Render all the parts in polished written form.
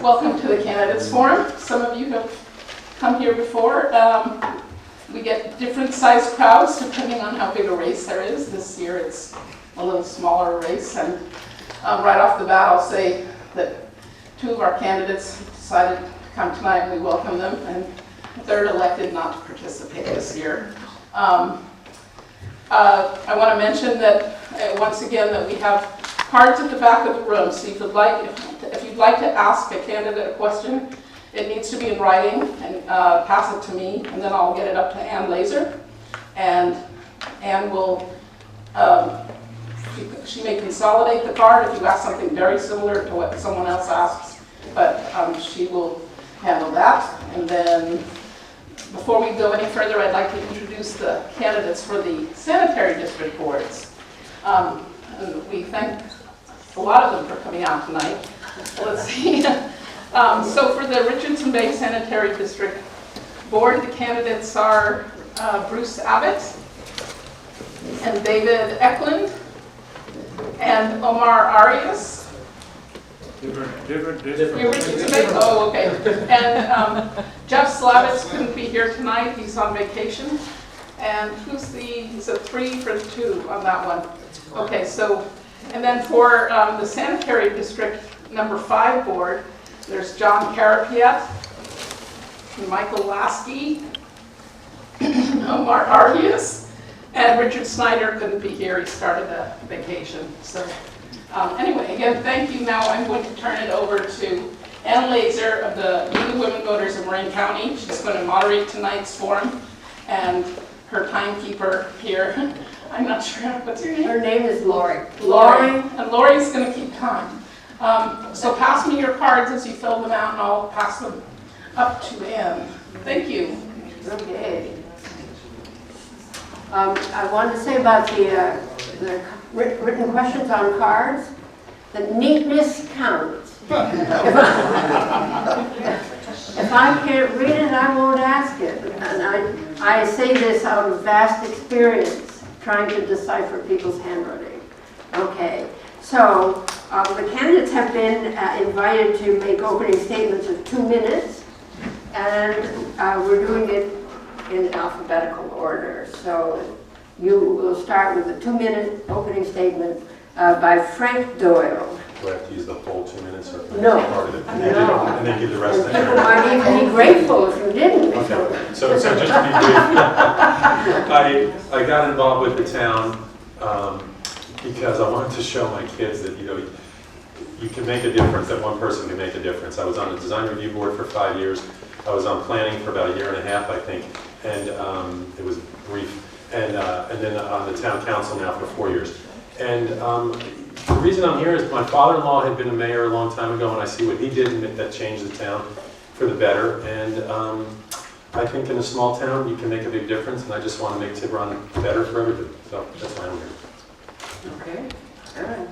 Welcome to the Candidates Forum. Some of you have come here before. We get different sized crowds depending on how big a race there is. This year it's a little smaller race, and right off the bat I'll say that two of our candidates decided to come tonight and we welcome them, and a third elected not to participate this year. I want to mention that once again that we have cards at the back of the room, so if you'd like to ask a candidate a question, it needs to be in writing, and pass it to me, and then I'll get it up to Ann Laser, and Ann will, she may consolidate the card if you ask something very similar to what someone else asks, but she will handle that. And then before we go any further, I'd like to introduce the candidates for the sanitary district boards. And we thank a lot of them for coming out tonight. Let's see. So for the Richardson Bay Sanitary District Board, the candidates are Bruce Abbott and David Eklund and Omar Arias. Different. You're Richardson Bay? Oh, okay. And Jeff Slavitz couldn't be here tonight. He's on vacation. And he's a 3 for 2 on that one. Okay, so, and then for the Sanitary District number 5 board, there's John Carapiet, Michael Lasky, Omar Arias, and Richard Snyder couldn't be here. He started a vacation. So anyway, again, thank you. Now I'm going to turn it over to Ann Laser of the League of Women Voters of Marin County. She's going to moderate tonight's forum, and her timekeeper here, I'm not sure, what's your name? Her name is Lori. Lori. And Lori's going to keep time. So pass me your cards as you fill them out, and I'll pass them up to Ann. Thank you. Okay. I wanted to say about the written questions on cards, the neatness counts. If I can't read it, I won't ask it. And I say this out of vast experience, trying to decipher people's handwriting. Okay, so the candidates have been invited to make opening statements of 2 minutes, and we're doing it in alphabetical order. So you will start with a 2-minute opening statement by Frank Doyle. Do I have to use the whole 2 minutes or No. part of it? And No. and then give the rest of People it? might even be grateful if you didn't. Okay, so just to be brief, I got involved with the town because I wanted to show my kids that, you can make a difference, that one person can make a difference. I was on the design review board for 5 years. I was on planning for about 1.5 years, I think, and it was brief. And then on the town council now for 4 years. And the reason I'm here is my father-in-law had been a mayor a long time ago, and I see what he did, and that changed the town for the better. And I think in a small town you can make a big difference, and I just want to make Tiburon better for everybody. So that's why I'm here. Okay, all right.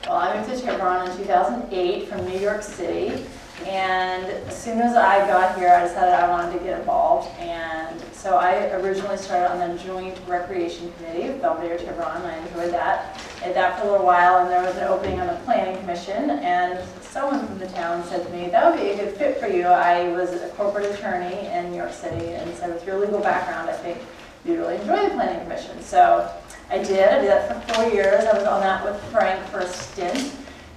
Well, I moved to Tiburon in 2008 from New York City, and as soon as I got here, I decided I wanted to get involved, and so I originally started on the Joint Recreation Committee of Belvedere Tiburon. I enjoyed that. I did that for a little while, and there was an opening on the Planning Commission, and someone from the town said to me, that would be a good fit for you. I was a corporate attorney in New York City, and said, with your legal background, I think you'd really enjoy the Planning Commission. So I did that for 4 years. I was on that with Frank for a stint,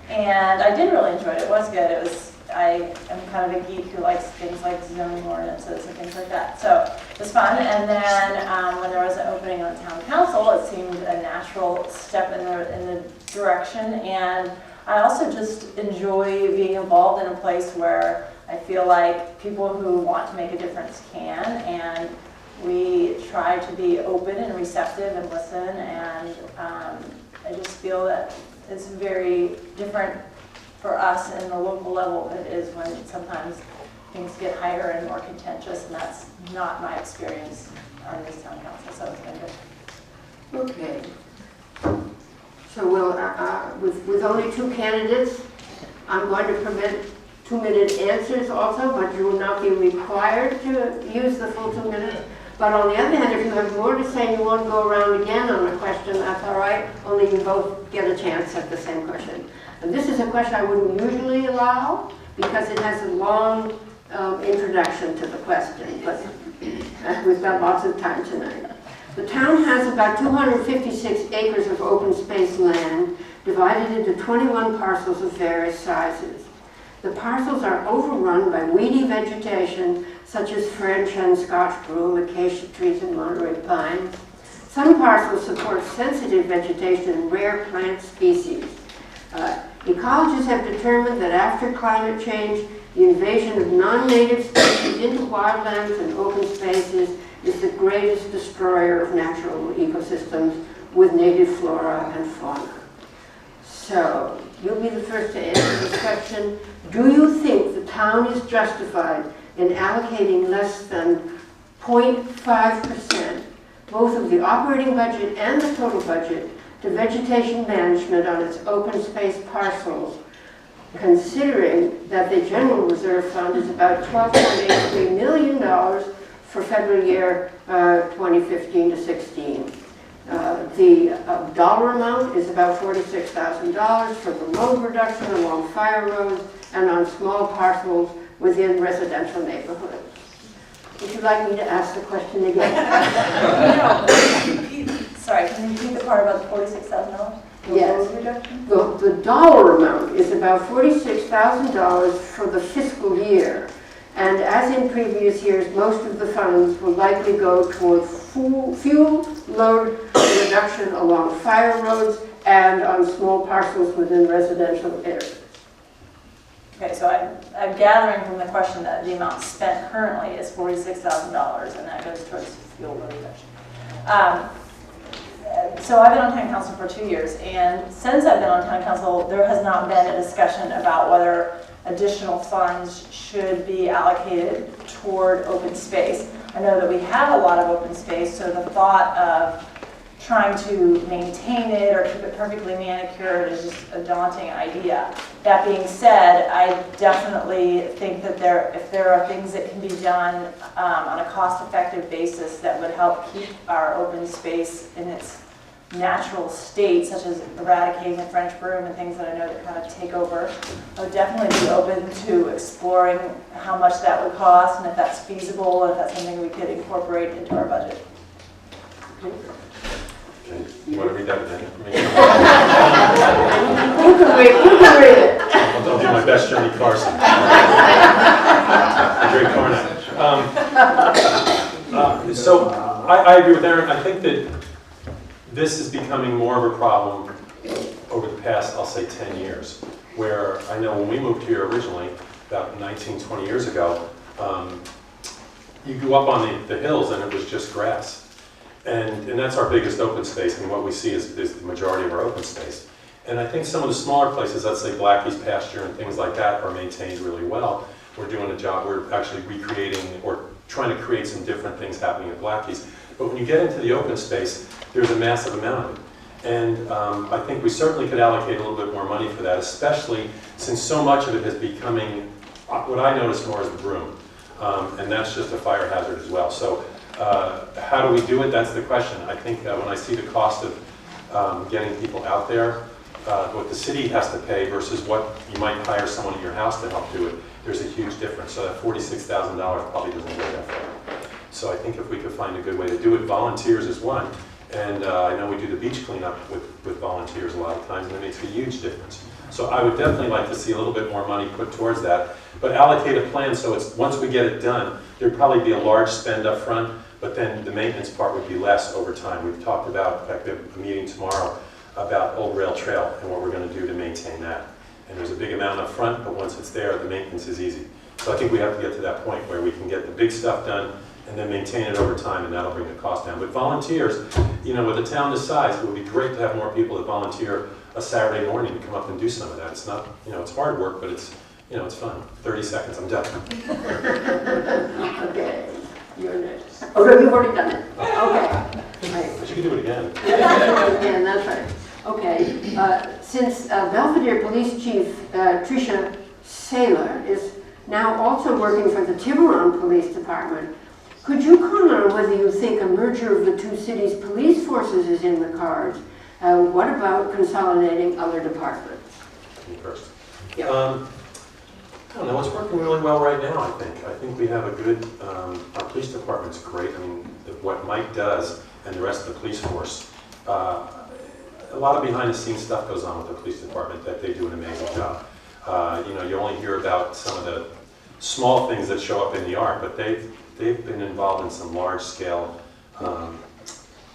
and I did really enjoy it. It was good. I am kind of a geek who likes things like zoning ordinances and things like that. So it was fun. And then when there was an opening on town council, it seemed a natural step in the direction. And I also just enjoy being involved in a place where I feel like people who want to make a difference can. And we try to be open and receptive and listen. And I just feel that it's very different for us in the local level than it is when sometimes things get higher and more contentious, and that's not my experience on this town council, so it's been good. Okay. So we'll, with only 2 candidates, I'm going to permit 2-minute answers also, but you will not be required to use the full 2 minutes. But on the other hand, if you have more to say and you want to go around again on a question, that's all right, only you both get a chance at the same question. And this is a question I wouldn't usually allow, because it has a long introduction to the question, but we've got lots of time tonight. The town has about 256 acres of open space land divided into 21 parcels of various sizes. The parcels are overrun by weedy vegetation such as French and Scotch broom, acacia trees, and Monterey pines. Some parcels support sensitive vegetation and rare plant species. Ecologists have determined that after climate change, the invasion of non-native species into wildlands and open spaces is the greatest destroyer of natural ecosystems with native flora and fauna. So, you'll be the first to answer this question. Do you think the town is justified in allocating less than 0.5%, both of the operating budget and the total budget, to vegetation management on its open space parcels, considering that the General Reserve Fund is about $12.83 million for federal year 2015 to 16. The dollar amount is about $46,000 for the load reduction along fire roads and on small parcels within residential neighborhoods. Would you like me to ask the question again? Sorry, can you repeat the part about the $46,000? Yes. Load reduction? The dollar amount is about $46,000 for the fiscal year. And as in previous years, most of the funds will likely go toward fuel load reduction along fire roads and on small parcels within residential areas. Okay, so I'm gathering from the question that the amount spent currently is $46,000, and that goes towards fuel load reduction. So I've been on town council for 2 years, and since I've been on town council, there has not been a discussion about whether additional funds should be allocated toward open space. I know that we have a lot of open space, so the thought of trying to maintain it or keep it perfectly manicured is just a daunting idea. That being said, I definitely think that if there are things that can be done on a cost-effective basis that would help keep our open space in its natural state, such as eradicating the French broom and things that I know that kind of take over, I would definitely be open to exploring how much that would cost and if that's feasible and if that's something we could incorporate into our budget. You want to read that again for me? You can read it. I'll do my best, Johnny Carson. Great Carnage. So I agree with Aaron. I think that this is becoming more of a problem over the past, I'll say, 10 years, where I know when we moved here originally, about 19, 20 years ago, you go up on the hills and it was just grass. And that's our biggest open space, and what we see is the majority of our open space. And I think some of the smaller places, let's say Blackie's pasture and things like that, are maintained really well. We're doing a job, we're actually recreating or trying to create some different things happening at Blackie's. But when you get into the open space, there's a massive amount of it. And I think we certainly could allocate a little bit more money for that, especially since so much of it is becoming, what I notice more is the broom. And that's just a fire hazard as well. So how do we do it? That's the question. I think when I see the cost of getting people out there, what the city has to pay versus what you might hire someone at your house to help do it, there's a huge difference. So that $46,000 probably doesn't go that far. So I think if we could find a good way to do it, volunteers is one. And I know we do the beach cleanup with volunteers a lot of times, and it makes a huge difference. So I would definitely like to see a little bit more money put towards that, but allocate a plan so it's once we get it done, there'd probably be a large spend up front, but then the maintenance part would be less over time. We've talked about, in fact, we have a meeting tomorrow about Old Rail Trail and what we're going to do to maintain that. And there's a big amount up front, but once it's there, the maintenance is easy. So I think we have to get to that point where we can get the big stuff done and then maintain it over time, and that'll bring the cost down. But volunteers, you know, with a town this size, it would be great to have more people that volunteer a Saturday morning to come up and do some of that. It's not, you know, it's hard work, but it's, you know, it's fun. 30 seconds, I'm done. Okay, you're next. Oh, no, you've already done it. Okay. Right. But you can do it again. Again, that's right. Okay, since Belvedere Police Chief Tricia Saylor is now also working for the Tiburon Police Department, could you comment on whether you think a merger of the two cities' police forces is in the cards? What about consolidating other departments? Me first. Yep. I don't know, it's working really well right now, I think. I think we have a good, our police department's great. I mean, what Mike does and the rest of the police force, a lot of behind the scenes stuff goes on with the police department that they do an amazing job. You know, you only hear about some of the small things that show up in the art, but they've been involved in some large scale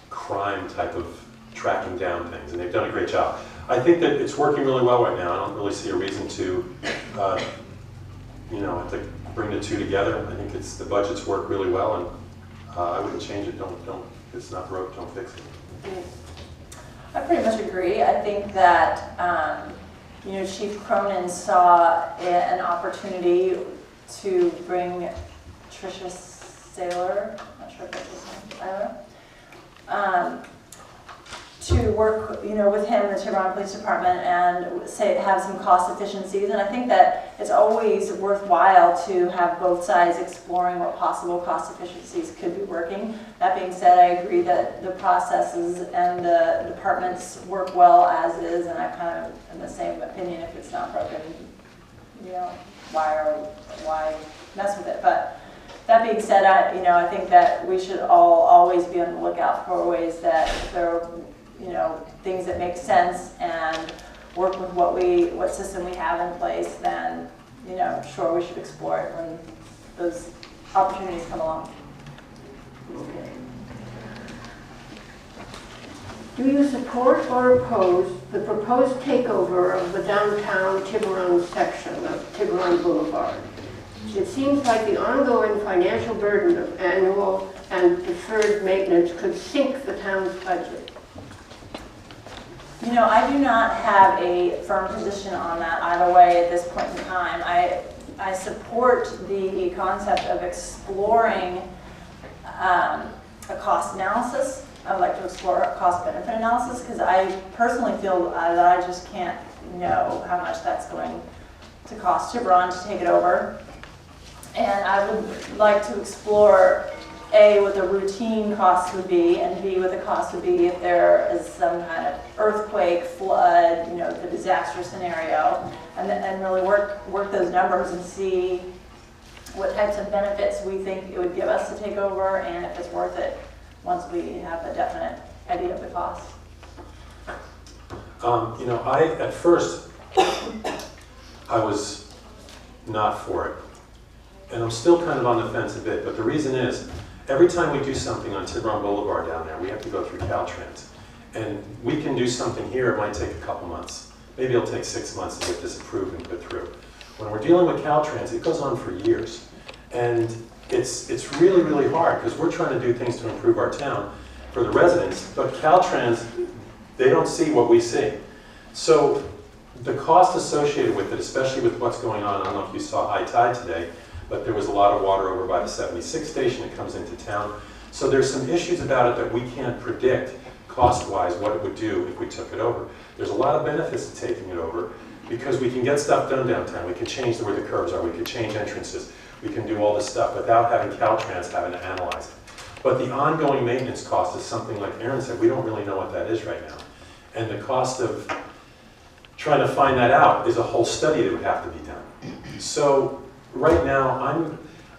crime type of tracking down things, and they've done a great job. I think that it's working really well right now. I don't really see a reason to, you know, to bring the two together. I think the budgets work really well, and I wouldn't change it. Don't. If it's not broke, don't fix it. I pretty much agree. I think that, you know, Chief Cronin saw an opportunity to bring Tricia Saylor, I'm not sure if that's his name, to work, you know, with him in the Tiburon Police Department and have some cost efficiencies. And I think that it's always worthwhile to have both sides exploring what possible cost efficiencies could be working. That being said, I agree that the processes and the departments work well as is, and I kind of am the same opinion. If it's not broken, you know, why mess with it? But that being said, I think that we should all always be on the lookout for ways that there are, you know, things that make sense and work with what system we have in place. Then, you know, sure, we should explore it when those opportunities come along. Okay. Do you support or oppose the proposed takeover of the downtown Tiburon section of Tiburon Boulevard? It seems like the ongoing financial burden of annual and deferred maintenance could sink the town's budget. You know, I do not have a firm position on that either way at this point in time. I support the concept of exploring a cost analysis. I would like to explore a cost-benefit analysis because I personally feel that I just can't know how much that's going to cost Tiburon to take it over. And I would like to explore A, what the routine costs would be, and B, what the cost would be if there is some kind of earthquake, flood, you know, the disaster scenario, and really work those numbers and see what types of benefits we think it would give us to take over and if it's worth it once we have a definite idea of the cost. You know, at first, I was not for it. And I'm still kind of on the fence a bit, but the reason is, every time we do something on Tiburon Boulevard down there, we have to go through Caltrans. And we can do something here, it might take a couple months. Maybe it'll take 6 months to get this approved and put through. When we're dealing with Caltrans, it goes on for years. And it's really, really hard, because we're trying to do things to improve our town for the residents, but Caltrans, they don't see what we see. So the cost associated with it, especially with what's going on, I don't know if you saw high tide today, but there was a lot of water over by the 76 station that comes into town. So there's some issues about it that we can't predict cost-wise what it would do if we took it over. There's a lot of benefits to taking it over because we can get stuff done downtown. We can change where the curbs are. We can change entrances. We can do all this stuff without having Caltrans having to analyze it. But the ongoing maintenance cost is something like Aaron said, we don't really know what that is right now. And the cost of trying to find that out is a whole study that would have to be done. So right now,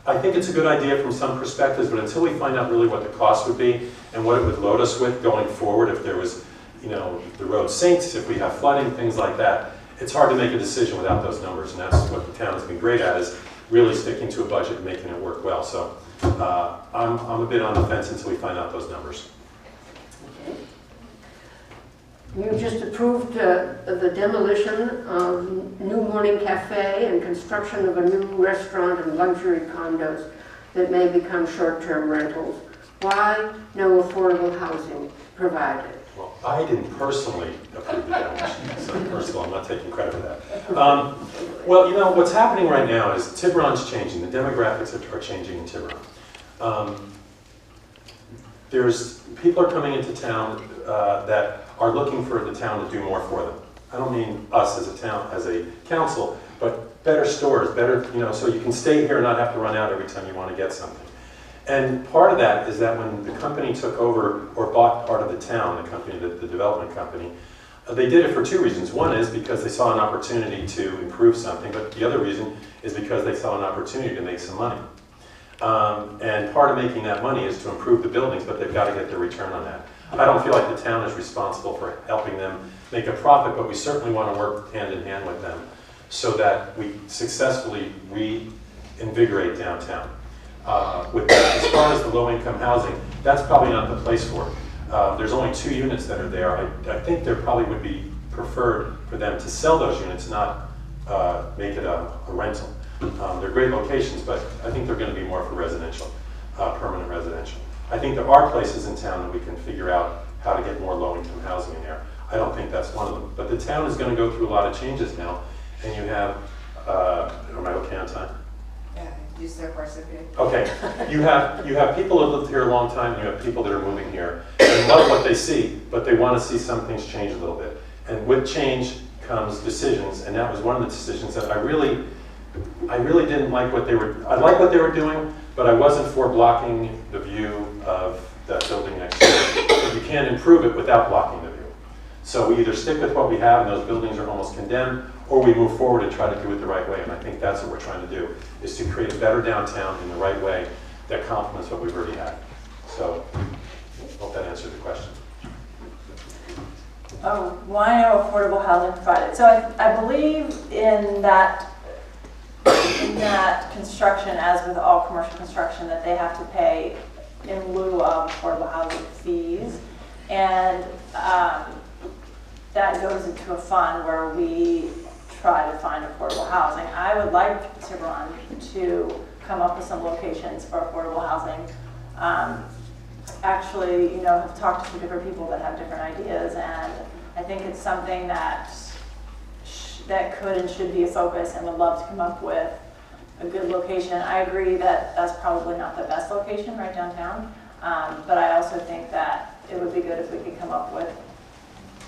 I think it's a good idea from some perspectives, but until we find out really what the cost would be and what it would load us with going forward, if there was, you know, the road sinks, if we have flooding, things like that, it's hard to make a decision without those numbers, and that's what the town has been great at, is really sticking to a budget and making it work well. So I'm a bit on the fence until we find out those numbers. Okay. You just approved the demolition of New Morning Cafe and construction of a new restaurant and luxury condos that may become short-term rentals. Why no affordable housing provided? Well, I didn't personally approve the demolition, so first of all, I'm not taking credit for that. Well, you know, what's happening right now is Tiburon's changing. The demographics are changing in Tiburon. People are coming into town that are looking for the town to do more for them. I don't mean us as a town, as a council, but better stores, better, you know, so you can stay here and not have to run out every time you want to get something. And part of that is that when the company took over or bought part of the town, the company, the development company, They did it for two reasons. One is because they saw an opportunity to improve something, but the other reason is because they saw an opportunity to make some money. And part of making that money is to improve the buildings, but they've got to get their return on that. I don't feel like the town is responsible for helping them make a profit, but we certainly want to work hand in hand with them so that we successfully reinvigorate downtown. With that, as far as the low-income housing, that's probably not the place for it. There's only 2 units that are there. I think there probably would be preferred for them to sell those units, not make it a rental. They're great locations, but I think they're going to be more for residential, permanent residential. I think there are places in town that we can figure out how to get more low-income housing in there. I don't think that's one of them. But the town is going to go through a lot of changes now, and you have, am I okay on time? Yeah, use their participate. Okay, you have people that lived here a long time, and you have people that are moving here, and love what they see, but they want to see some things change a little bit. And with change comes decisions, and that was one of the decisions that I really didn't like what they were, I like what they were doing, but I wasn't for blocking the view of that building next door. But you can't improve it without blocking the view. So we either stick with what we have, and those buildings are almost condemned, or we move forward and try to do it the right way. And I think that's what we're trying to do, is to create a better downtown in the right way that complements what we've already had. So I hope that answered the question. Oh, why no affordable housing provided? So I believe in that construction, as with all commercial construction, that they have to pay in lieu of affordable housing fees. And that goes into a fund where we try to find affordable housing. I would like Tiburon to come up with some locations for affordable housing. Actually, have talked to some different people that have different ideas, and I think it's something that could and should be a focus, and would love to come up with a good location. I agree that that's probably not the best location right downtown, but I also think that it would be good if we could come up with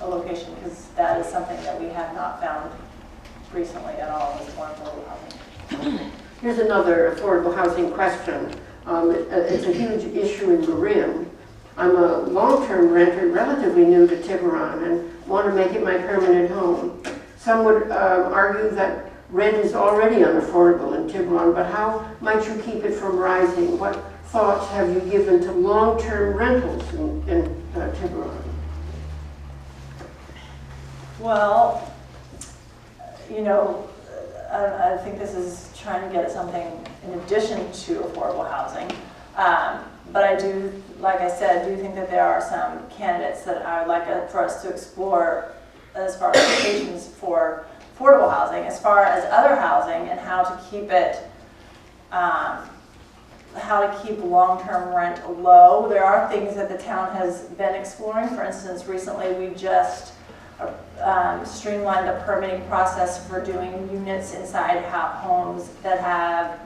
a location, because that is something that we have not found recently at all, is more affordable housing. Here's another affordable housing question. It's a huge issue in Marin. I'm a long-term renter, relatively new to Tiburon, and want to make it my permanent home. Some would argue that rent is already unaffordable in Tiburon, but how might you keep it from rising? What thoughts have you given to long-term rentals in Tiburon? Well, I think this is trying to get at something in addition to affordable housing. But I do, like I said, do think that there are some candidates that I would like for us to explore as far as locations for affordable housing, as far as other housing, and how to keep it, how to keep long-term rent low. There are things that the town has been exploring. For instance, recently we just streamlined the permitting process for doing units inside homes that have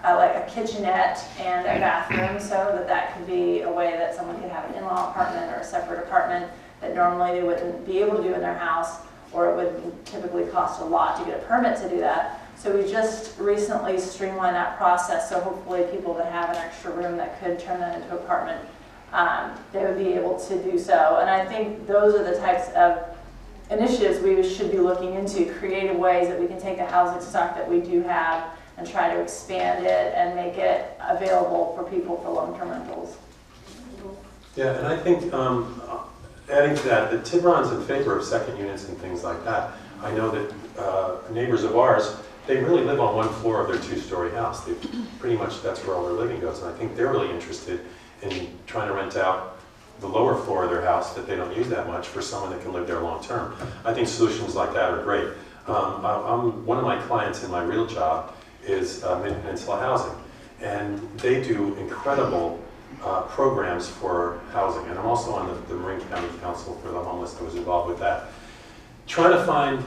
like a kitchenette and a bathroom, so that could be a way that someone could have an in-law apartment or a separate apartment that normally they wouldn't be able to do in their house, or it would typically cost a lot to get a permit to do that. So we just recently streamlined that process, so hopefully people that have an extra room that could turn that into an apartment, they would be able to do so. And I think those are the types of initiatives we should be looking into, creative ways that we can take the housing stock that we do have and try to expand it and make it available for people for long-term rentals. Yeah, and I think adding to that, that Tiburon's in favor of second units and things like that. I know that neighbors of ours, they really live on one floor of their 2-story house. They pretty much, that's where all their living goes. And I think they're really interested in trying to rent out the lower floor of their house that they don't use that much for someone that can live there long term. I think solutions like that are great. One of my clients in my real job is Mid-Peninsula Housing, and they do incredible programs for housing. And I'm also on the Marin County Council for the Homeless that was involved with that. Trying to find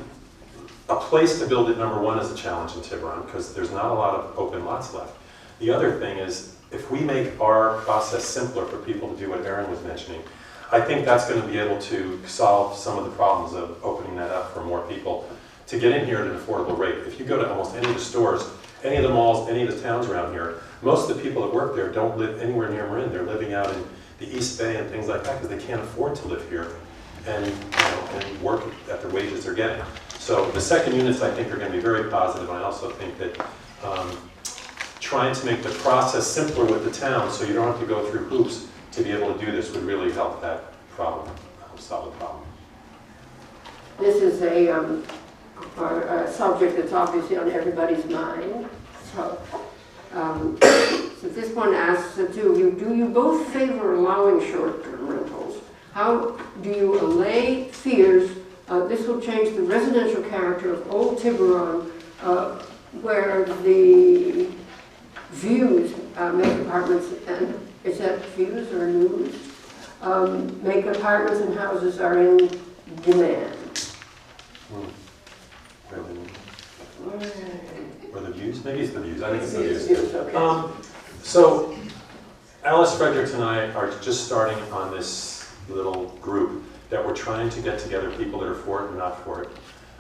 a place to build it, number one, is a challenge in Tiburon, because there's not a lot of open lots left. The other thing is, if we make our process simpler for people to do what Erin was mentioning, I think that's going to be able to solve some of the problems of opening that up for more people to get in here at an affordable rate. If you go to almost any of the stores, any of the malls, any of the towns around here, most of the people that work there don't live anywhere near Marin. They're living out in the East Bay and things like that because they can't afford to live here. and, and work at the wages they're getting. So the second units, I think, are going to be very positive. I also think that trying to make the process simpler with the town so you don't have to go through hoops to be able to do this would really help that problem, solve the problem. This is a subject that's obviously on everybody's mind. So, so this one asks the two of you, do you both favor allowing short-term rentals? How do you allay fears this will change the residential character of Old Tiburon, where the views make apartments, and is that views or news? Make apartments and houses are in demand. Or the views? Maybe it's the views. I think it's the Views, views. okay. So Alice Frederick and I are just starting on this little group that we're trying to get together people that are for it and not for it,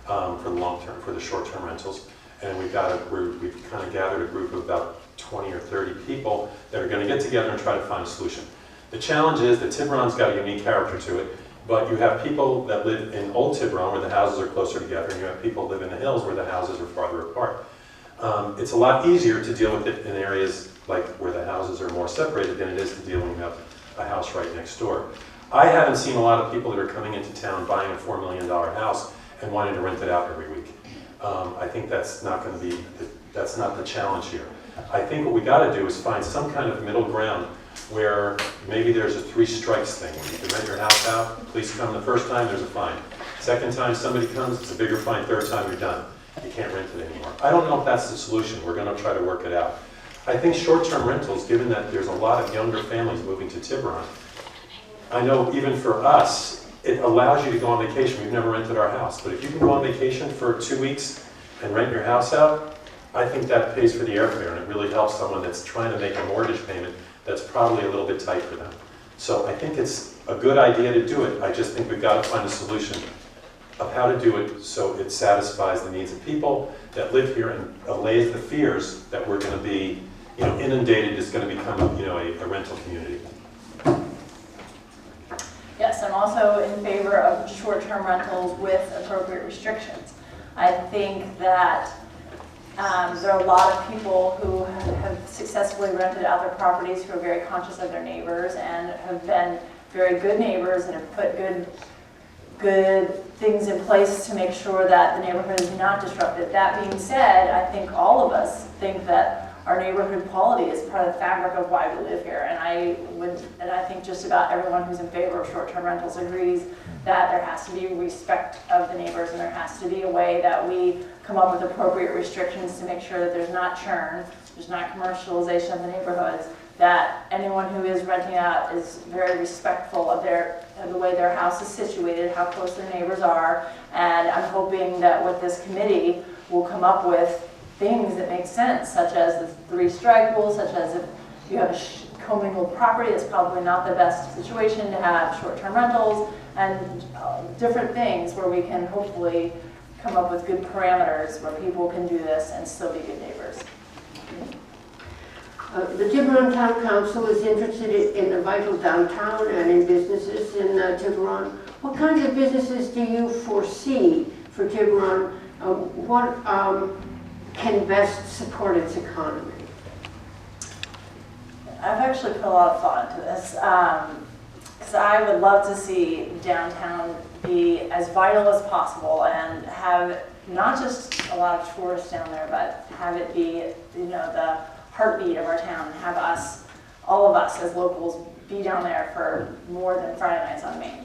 for the long term, for the short term rentals. And we've kind of gathered a group of about 20 or 30 people that are going to get together and try to find a solution. The challenge is that Tiburon's got a unique character to it, but you have people that live in Old Tiburon where the houses are closer together, and you have people that live in the hills where the houses are farther apart. It's a lot easier to deal with it in areas like where the houses are more separated than it is to dealing with a house right next door. I haven't seen a lot of people that are coming into town buying a $4 million house and wanting to rent it out every week. I think that's not going to be, that's not the challenge here. I think what we got to do is find some kind of middle ground where maybe there's a 3 strikes thing. You can rent your house out, police come the first time, there's a fine. Second time somebody comes, it's a bigger fine. Third time you're done. You can't rent it anymore. I don't know if that's the solution. We're going to try to work it out. I think short-term rentals, given that there's a lot of younger families moving to Tiburon, I know even for us, it allows you to go on vacation. We've never rented our house, but if you can go on vacation for 2 weeks and rent your house out, I think that pays for the airfare, and it really helps someone that's trying to make a mortgage payment that's probably a little bit tight for them. So I think it's a good idea to do it. I just think we've got to find a solution of how to do it so it satisfies the needs of people that live here and allays the fears that we're going to be, inundated, is going to become, a rental community. Yes, I'm also in favor of short-term rentals with appropriate restrictions. I think that there are a lot of people who have successfully rented out their properties who are very conscious of their neighbors and have been very good neighbors and have put good things in place to make sure that the neighborhood is not disrupted. That being said, I think all of us think that our neighborhood quality is part of the fabric of why we live here. And I think just about everyone who's in favor of short-term rentals agrees that there has to be respect of the neighbors, and there has to be a way that we come up with appropriate restrictions to make sure that there's not churn, there's not commercialization of the neighborhoods, that anyone who is renting out is very respectful of the way their house is situated, how close their neighbors are. And I'm hoping that with this committee, we'll come up with things that make sense, such as the 3 strike rule, such as if you have a commingled property, it's probably not the best situation to have short-term rentals, and different things where we can hopefully come up with good parameters where people can do this and still be good neighbors. The Tiburon Town Council is interested in a vital downtown and in businesses in Tiburon. What kinds of businesses do you foresee for Tiburon? What can best support its economy? I've actually put a lot of thought into this because I would love to see downtown be as vital as possible and have not just a lot of tourists down there, but have it be, the heartbeat of our town, and have us, all of us as locals, be down there for more than Friday nights on Main.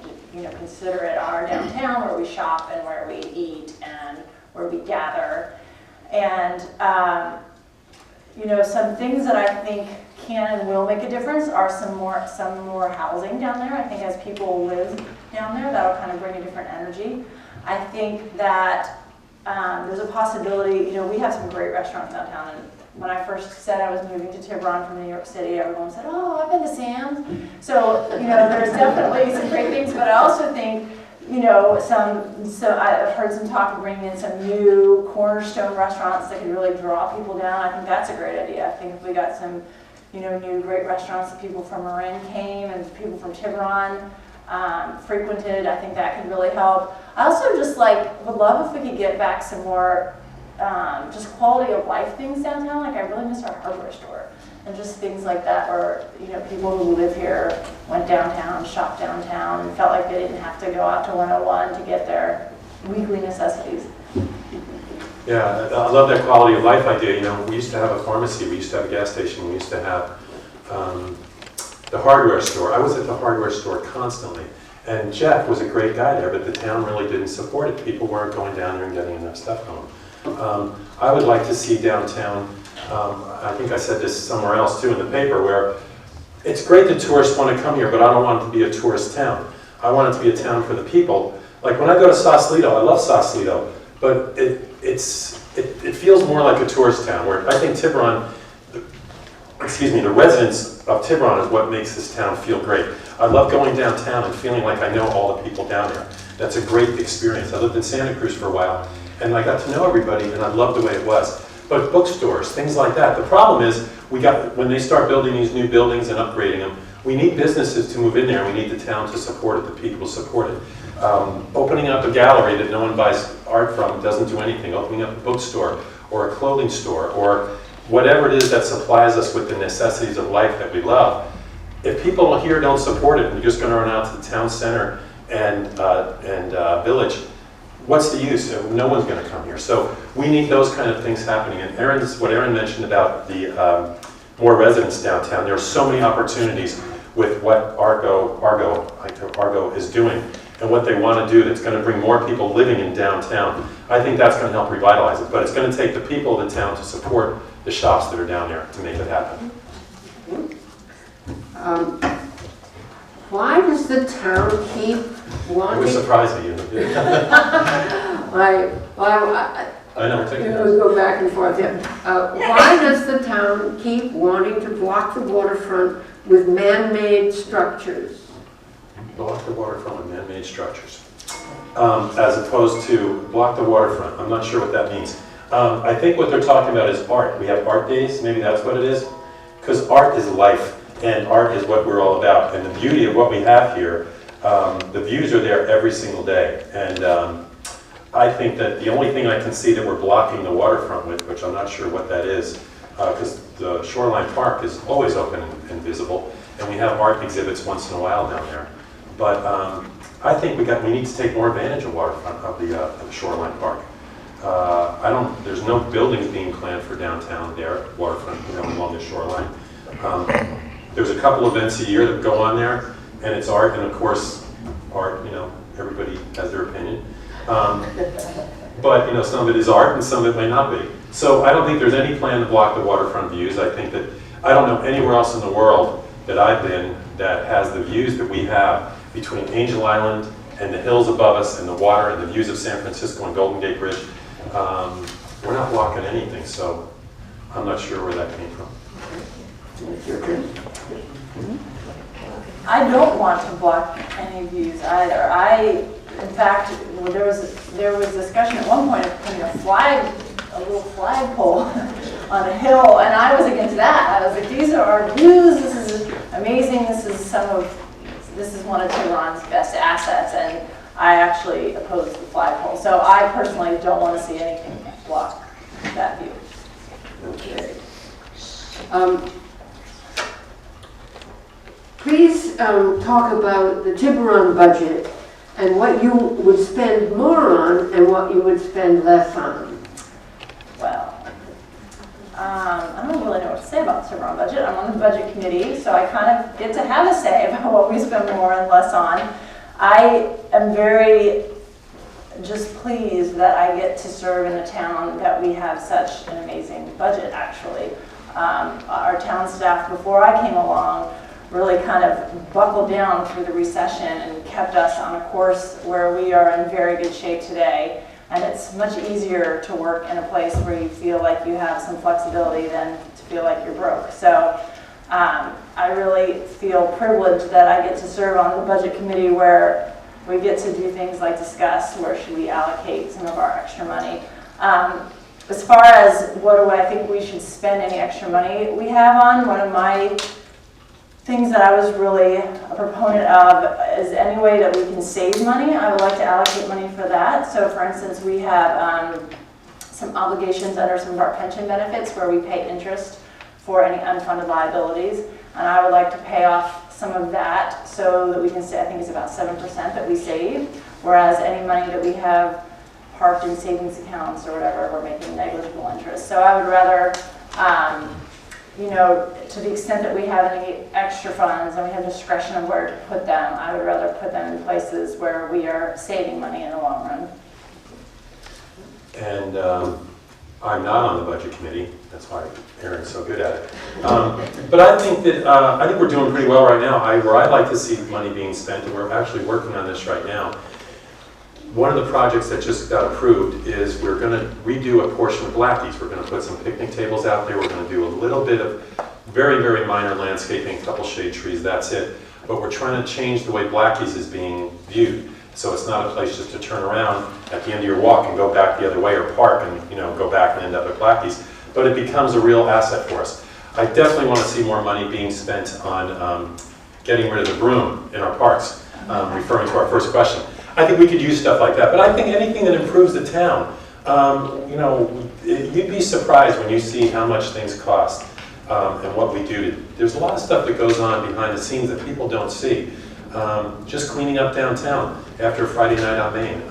Consider it our downtown where we shop and where we eat and where we gather. And, some things that I think can and will make a difference are some more housing down there. I think as people live down there, that'll kind of bring a different energy. I think that there's a possibility, we have some great restaurants downtown, and when I first said I was moving to Tiburon from New York City, everyone said, oh, I've been to Sam's. So, there's definitely some great things, but I also think, so I've heard some talk of bringing in some new cornerstone restaurants that could really draw people down. I think that's a great idea. I think if we got some, new great restaurants, that people from Marin came and people from Tiburon, frequented. I think that could really help. I also just would love if we could get back some more just quality of life things downtown. Like I really miss our hardware store and just things like that where, people who live here went downtown, shopped downtown, and felt like they didn't have to go out to 101 to get their weekly necessities. Yeah, I love that quality of life idea. We used to have a pharmacy, we used to have a gas station, we used to have the hardware store. I was at the hardware store constantly. And Jeff was a great guy there, but the town really didn't support it. People weren't going down there and getting enough stuff home. I would like to see downtown, I think I said this somewhere else too in the paper, where it's great that tourists want to come here, but I don't want it to be a tourist town. I want it to be a town for the people. Like when I go to Sausalito, I love Sausalito, but it feels more like a tourist town, where I think Tiburon, the residents of Tiburon is what makes this town feel great. I love going downtown and feeling like I know all the people down there. That's a great experience. I lived in Santa Cruz for a while, and I got to know everybody, and I loved the way it was. But bookstores, things like that. The problem is, when they start building these new buildings and upgrading them, we need businesses to move in there. We need the town to support it, the people to support it. Opening up a gallery that no one buys art from doesn't do anything. Opening up a bookstore or a clothing store or whatever it is that supplies us with the necessities of life that we love. If people here don't support it and you're just going to run out to the town center and village, what's the use? No one's going to come here. So we need those kind of things happening. And what Erin mentioned about the more residents downtown, there are so many opportunities with what Argo is doing and what they want to do that's going to bring more people living in downtown. I think that's going to help revitalize it. But it's going to take the people of the town to support the shops that are down there to make it happen. Why does the town keep It wanting? was surprising you. I know, take We it. go back and forth here. Why does the town keep wanting to block the waterfront with man-made structures? Block the waterfront with man-made structures. As opposed to block the waterfront. I'm not sure what that means. I think what they're talking about is art. We have art days, maybe that's what it is. Because art is life, and art is what we're all about. And the beauty of what we have here, the views are there every single day. And I think that the only thing I can see that we're blocking the waterfront with, which I'm not sure what that is, because the Shoreline Park is always open and visible, and we have art exhibits once in a while down there. But I think we need to take more advantage of waterfront of the Shoreline Park. There's no buildings being planned for downtown there, waterfront, along the shoreline. There's a couple events a year that go on there, and it's art, and of course, art, everybody has their opinion. But some of it is art and some of it may not be. So I don't think there's any plan to block the waterfront views. I think that, I don't know anywhere else in the world that I've been that has the views that we have between Angel Island and the hills above us and the water and the views of San Francisco and Golden Gate Bridge. We're not blocking anything, so I'm not sure where that came from. I don't want to block any views either. In fact, there was discussion at one point of putting a little flagpole on a hill, and I was against that. I was like, these are our views. This is amazing. This is one of Tiburon's best assets, and I actually oppose the flagpole. So I personally don't want to see anything block that view. Okay. Please talk about the Tiburon budget and what you would spend more on and what you would spend less on. Well, I don't really know what to say about the Tiburon budget. I'm on the budget committee, so I kind of get to have a say about what we spend more and less on. I am very just pleased that I get to serve in a town that we have such an amazing budget, actually. Our town staff, before I came along, really kind of buckled down through the recession and kept us on a course where we are in very good shape today. And it's much easier to work in a place where you feel like you have some flexibility than to feel like you're broke. So I really feel privileged that I get to serve on the budget committee where we get to do things like discuss where should we allocate some of our extra money. As far as what do I think we should spend any extra money we have on, one of my things that I was really a proponent of is any way that we can save money. I would like to allocate money for that. So for instance, we have some obligations under some of our pension benefits where we pay interest for any unfunded liabilities. And I would like to pay off some of that so that we can say, I think it's about 7% that we save. Whereas any money that we have parked in savings accounts or whatever, we're making negligible interest. So I would rather, you know, to the extent that we have any extra funds and we have discretion of where to put them, I would rather put them in places where we are saving money in the long run. And I'm not on the budget committee. That's why Erin's so good at it. But I think that I think we're doing pretty well right now. Where I'd like to see money being spent, and we're actually working on this right now. One of the projects that just got approved is we're going to redo a portion of Blackie's. We're going to put some picnic tables out there. We're going to do a little bit of very, very minor landscaping, a couple shade trees, that's it. But we're trying to change the way Blackie's is being viewed. So it's not a place just to turn around at the end of your walk and go back the other way, or park and go back and end up at Blackie's. But it becomes a real asset for us. I definitely want to see more money being spent on getting rid of the broom in our parks, referring to our first question. I think we could use stuff like that, but I think anything that improves the town. You'd be surprised when you see how much things cost and what we do. There's a lot of stuff that goes on behind the scenes that people don't see. Just cleaning up downtown after Friday night on Main.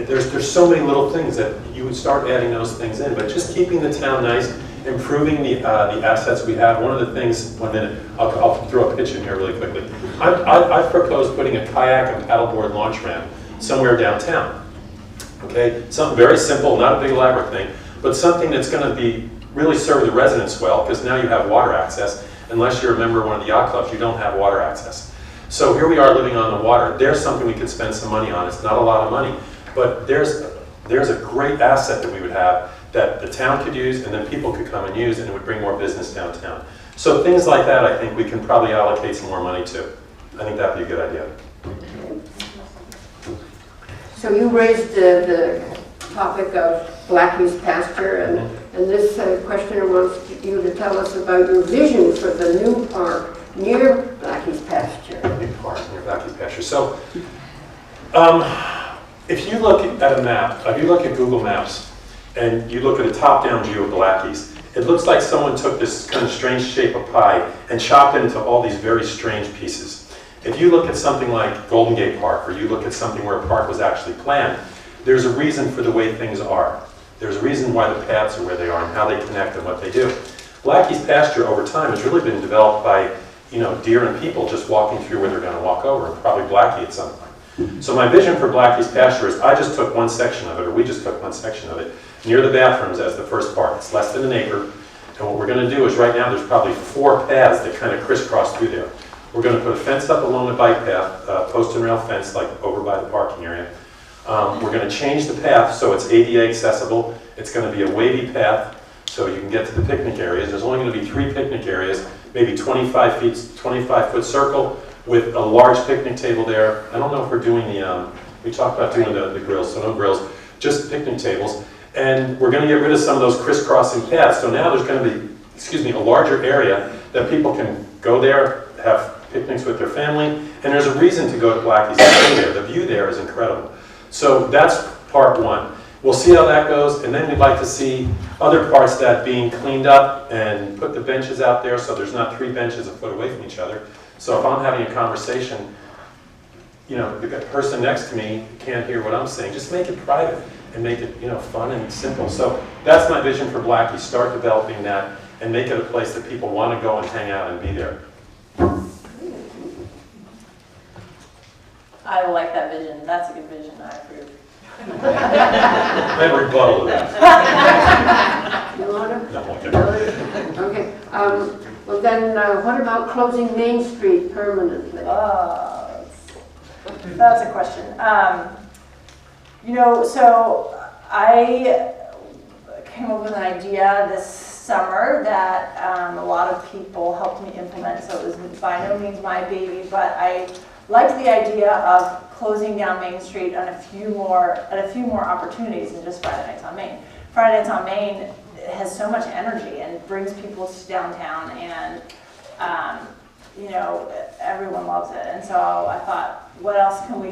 There's so many little things that you would start adding those things in, but just keeping the town nice, improving the assets we have. One of the things, 1 minute, I'll throw a pitch in here really quickly. I've proposed putting a kayak and paddleboard launch ramp somewhere downtown. Okay, something very simple, not a big elaborate thing, but something that's going to really serve the residents well, because now you have water access. Unless you're a member of one of the yacht clubs, you don't have water access. So here we are living on the water. There's something we could spend some money on. It's not a lot of money, but there's a great asset that we would have that the town could use, and then people could come and use, and it would bring more business downtown. So things like that, I think we can probably allocate some more money to. I think that'd be a good idea. So you raised the topic of Blackie's pasture, and this questioner wants you to tell us about your vision for the new park near Blackie's pasture. New park near Blackie's pasture. So, if you look at a map, if you look at Google Maps, and you look at a top-down view of Blackie's, it looks like someone took this kind of strange shape of pie and chopped it into all these very strange pieces. If you look at something like Golden Gate Park, or you look at something where a park was actually planned, there's a reason for the way things are. There's a reason why the paths are where they are and how they connect and what they do. Blackie's pasture over time has really been developed by deer and people just walking through where they're going to walk over, and probably Blackie at some point. So my vision for Blackie's pasture is I just took one section of it, or we just took one section of it, near the bathrooms as the first part. It's less than an acre. And what we're going to do is right now there's probably 4 paths that kind of crisscross through there. We're going to put a fence up along the bike path, post and rail fence like over by the parking area. We're going to change the path so it's ADA accessible. It's going to be a wavy path so you can get to the picnic areas. There's only going to be 3 picnic areas, maybe 25-foot circle with a large picnic table there. I don't know if we're doing we talked about doing the grills, so no grills, just picnic tables. And we're going to get rid of some of those crisscrossing paths. So now there's going to be, a larger area that people can go there, have picnics with their family, and there's a reason to go to Blackie's there. The view there is incredible. So that's part 1. We'll see how that goes, and then we'd like to see other parts of that being cleaned up and put the benches out there so there's not 3 benches a foot away from each other. So if I'm having a conversation, the person next to me can't hear what I'm saying, just make it private and make it fun and simple. So that's my vision for Blackie. Start developing that and make it a place that people want to go and hang out and be there. I like that vision. That's a good vision. I approve. Then rebuttal to that. You want to? No, okay. Okay. Well then, what about closing Main Street permanently? That's a question. So I came up with an idea this summer that a lot of people helped me implement, so it was by no means my baby, but I liked the idea of closing down Main Street on a few more opportunities than just Friday Nights on Main. Friday Nights on Main has so much energy and brings people downtown, and you know, everyone loves it. And so I thought, what else can we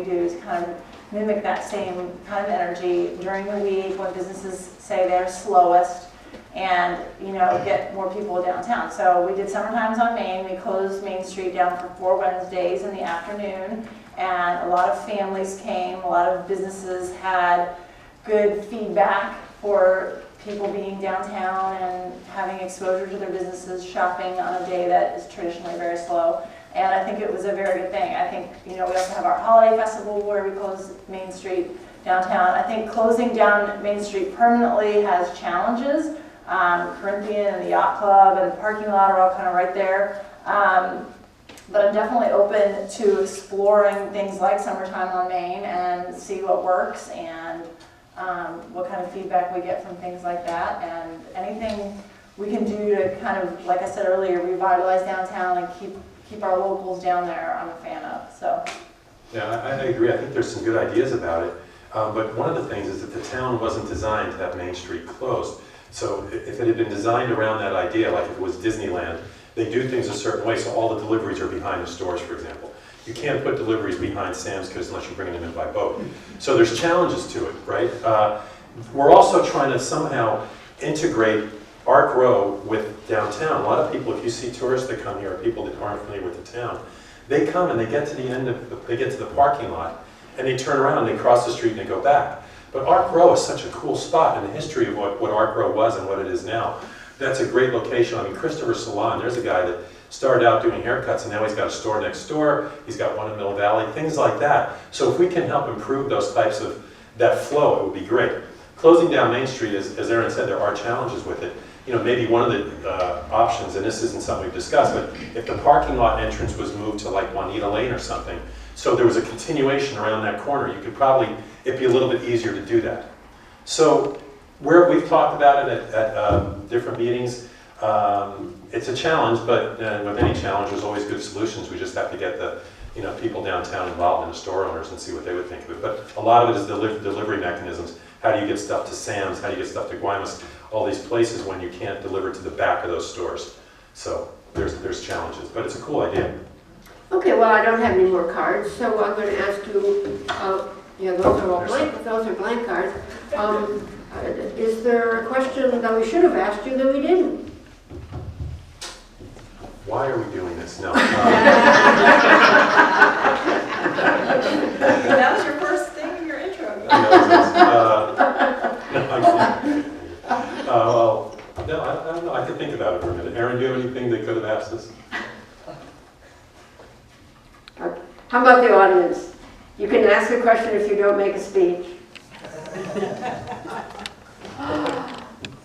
do to kind of mimic that same kind of energy during the week when businesses say they're slowest, and, you know, get more people downtown. So we did Summertimes on Main. We closed Main Street down for 4 Wednesdays in the afternoon, and a lot of families came. A lot of businesses had good feedback for people being downtown and having exposure to their businesses, shopping on a day that is traditionally very slow. And I think it was a very good thing. I think, you know, we also have our holiday festival where we close Main Street downtown. I think closing down Main Street permanently has challenges. Corinthian and the Yacht Club and the parking lot are all kind of right there. But I'm definitely open to exploring things like Summertime on Main and see what works and what kind of feedback we get from things like that, and anything we can do to kind of, like I said earlier, revitalize downtown and keep our locals down there, I'm a fan of. So. Yeah, I agree. I think there's some good ideas about it. But one of the things is that the town wasn't designed to have Main Street closed. So if it had been designed around that idea, like if it was Disneyland, they do things a certain way, so all the deliveries are behind the stores, for example. You can't put deliveries behind Sam's Club unless you're bringing them in by boat. So there's challenges to it, right? We're also trying to somehow integrate Arc Row with downtown. A lot of people, if you see tourists that come here, or people that aren't familiar with the town, they come and they get to the end of, they get to the parking lot, and they turn around, and they cross the street, and they go back. But Arc Row is such a cool spot in the history of what Arc Row was and what it is now. That's a great location. I mean, Christopher Salon, there's a guy that started out doing haircuts, and now he's got a store next door. He's got one in Mill Valley, things like that. So if we can help improve those types of, that flow, it would be great. Closing down Main Street, as Erin said, there are challenges with it. You know, maybe one of the options, and this isn't something we've discussed, but if the parking lot entrance was moved to like Juanita Lane or something, so there was a continuation around that corner, you could probably, it'd be a little bit easier to do that. So we've talked about it at different meetings. It's a challenge, but with any challenge, there's always good solutions. We just have to get the people downtown involved and the store owners and see what they would think of it. But a lot of it is delivery mechanisms. How do you get stuff to Sam's? How do you get stuff to Guaymas? All these places when you can't deliver to the back of those stores. So there's challenges, but it's a cool idea. Okay, well, I don't have any more cards, so I'm going to ask you, yeah, those are all blank, those are blank cards. Is there a question that we should have asked you that we didn't? Why are we doing this? No. That was your first thing in your intro. Well, no, I don't know. I could think about it for a minute. Erin, do you have anything that could have asked us? How about the audience? You can ask a question if you don't make a speech.